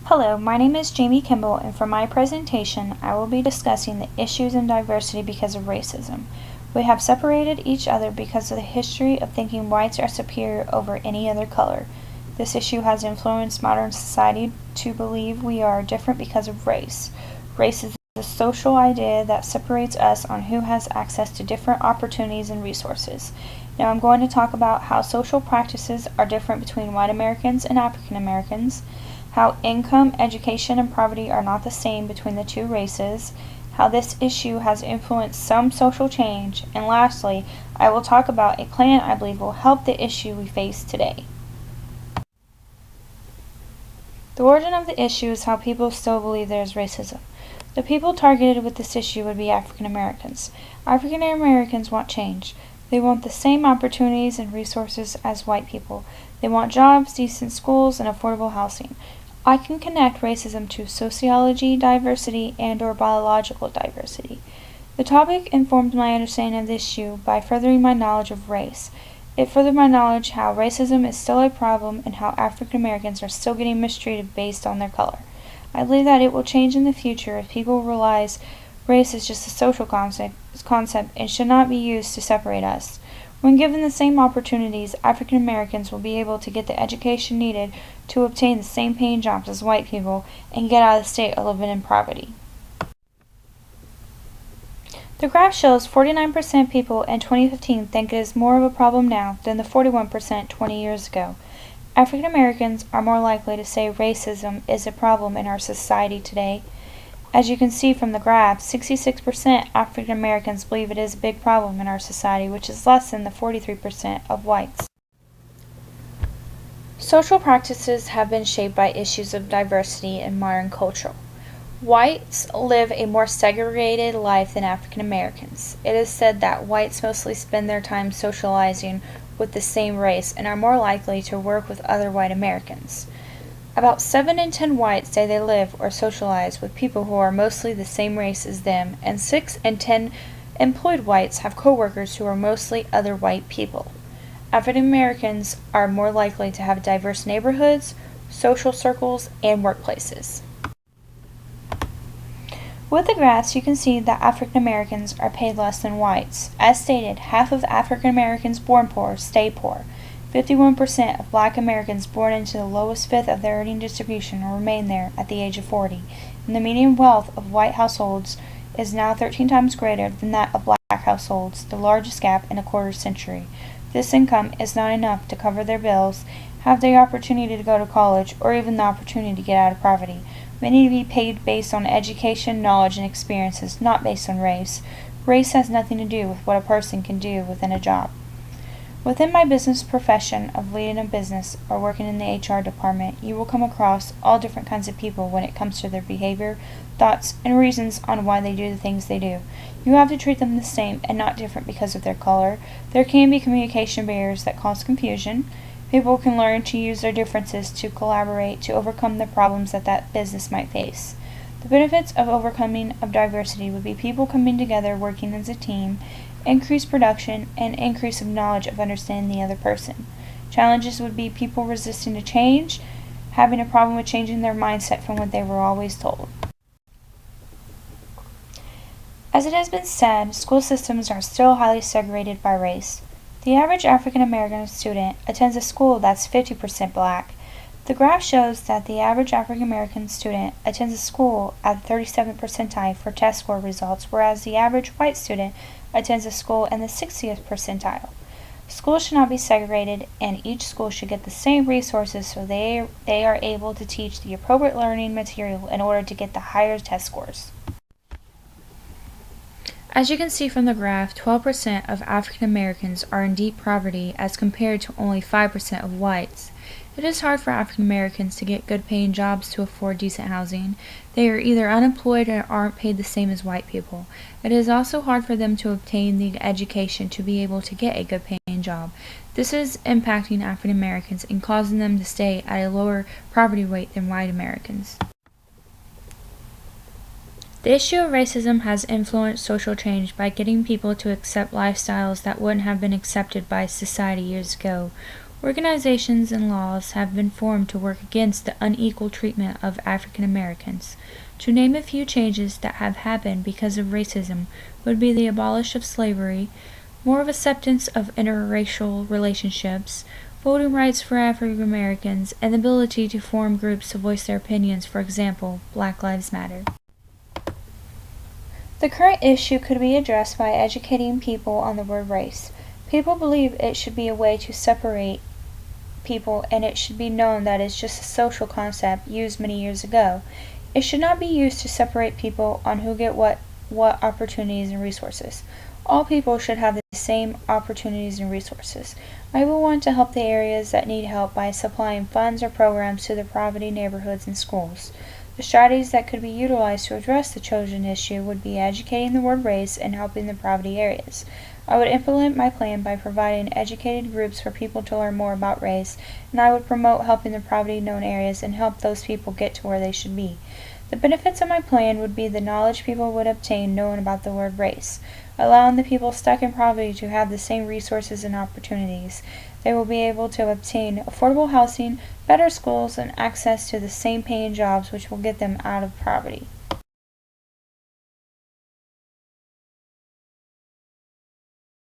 Hello, my name is Jamie Kimball, and for my presentation, I will be discussing the issues in diversity because of racism. We have separated each other because of the history of thinking whites are superior over any other color. This issue has influenced modern society to believe we are different because of race. Race is a social idea that separates us on who has access to different opportunities and resources. Now I'm going to talk about how social practices are different between white Americans and African Americans, how income, education, and poverty are not the same between the two races, how this issue has influenced some social change, and lastly, I will talk about a plan I believe will help the issue we face today. The origin of the issue is how people still believe there is racism. The people targeted with this issue would be African Americans. African Americans want change. They want the same opportunities and resources as white people. They want jobs, decent schools, and affordable housing. I can connect racism to sociology, diversity, and/or biological diversity. The topic informed my understanding of the issue by furthering my knowledge of race. It furthered my knowledge how racism is still a problem and how African Americans are still getting mistreated based on their color. I believe that it will change in the future if people realize race is just a social concept and should not be used to separate us. When given the same opportunities, African Americans will be able to get the education needed to obtain the same paying jobs as white people and get out of the state of living in poverty. The graph shows 49% people in 2015 think it is more of a problem now than the 41% 20 years ago. African Americans are more likely to say racism is a problem in our society today. As you can see from the graph, 66% African Americans believe it is a big problem in our society, which is less than the 43% of whites. Social practices have been shaped by issues of diversity in modern culture. Whites live a more segregated life than African Americans. It is said that whites mostly spend their time socializing with the same race and are more likely to work with other white Americans. About 7 in 10 whites say they live or socialize with people who are mostly the same race as them, and 6 in 10 employed whites have coworkers who are mostly other white people. African Americans are more likely to have diverse neighborhoods, social circles, and workplaces. With the graphs, you can see that African Americans are paid less than whites. As stated, half of African Americans born poor stay poor. 51% of black Americans born into the lowest fifth of their earning distribution will remain there at the age of 40, and the median wealth of white households is now 13 times greater than that of black households, the largest gap in a quarter century. This income is not enough to cover their bills, have the opportunity to go to college, or even the opportunity to get out of poverty. Many to be paid based on education, knowledge, and experiences, not based on race. Race has nothing to do with what a person can do within a job. Within my business profession of leading a business or working in the HR department, you will come across all different kinds of people when it comes to their behavior, thoughts, and reasons on why they do the things they do. You have to treat them the same and not different because of their color. There can be communication barriers that cause confusion. People can learn to use their differences to collaborate to overcome the problems that business might face. The benefits of overcoming of diversity would be people coming together working as a team, increased production, and increase of knowledge of understanding the other person. Challenges would be people resisting to change, having a problem with changing their mindset from what they were always told. As it has been said, school systems are still highly segregated by race. The average African American student attends a school that's 50% black. The graph shows that the average African American student attends a school at the 37th percentile for test score results, whereas the average white student attends a school in the 60th percentile. Schools should not be segregated, and each school should get the same resources so they are able to teach the appropriate learning material in order to get the higher test scores. As you can see from the graph, 12% of African Americans are in deep poverty as compared to only 5% of whites. It is hard for African Americans to get good paying jobs to afford decent housing. They are either unemployed or aren't paid the same as white people. It is also hard for them to obtain the education to be able to get a good paying job. This is impacting African Americans and causing them to stay at a lower poverty rate than white Americans. The issue of racism has influenced social change by getting people to accept lifestyles that wouldn't have been accepted by society years ago. Organizations and laws have been formed to work against the unequal treatment of African Americans. To name a few changes that have happened because of racism would be the abolition of slavery, more of acceptance of interracial relationships, voting rights for African Americans, and the ability to form groups to voice their opinions, for example, Black Lives Matter. The current issue could be addressed by educating people on the word race. People believe it should be a way to separate people, and it should be known that it's just a social concept used many years ago. It should not be used to separate people on who get what opportunities and resources. All people should have the same opportunities and resources. I will want to help the areas that need help by supplying funds or programs to the poverty neighborhoods and schools. The strategies that could be utilized to address the chosen issue would be educating the word race and helping the poverty areas. I would implement my plan by providing educated groups for people to learn more about race, and I would promote helping the poverty-known areas and help those people get to where they should be. The benefits of my plan would be the knowledge people would obtain knowing about the word race, allowing the people stuck in poverty to have the same resources and opportunities. They will be able to obtain affordable housing, better schools, and access to the same paying jobs which will get them out of poverty.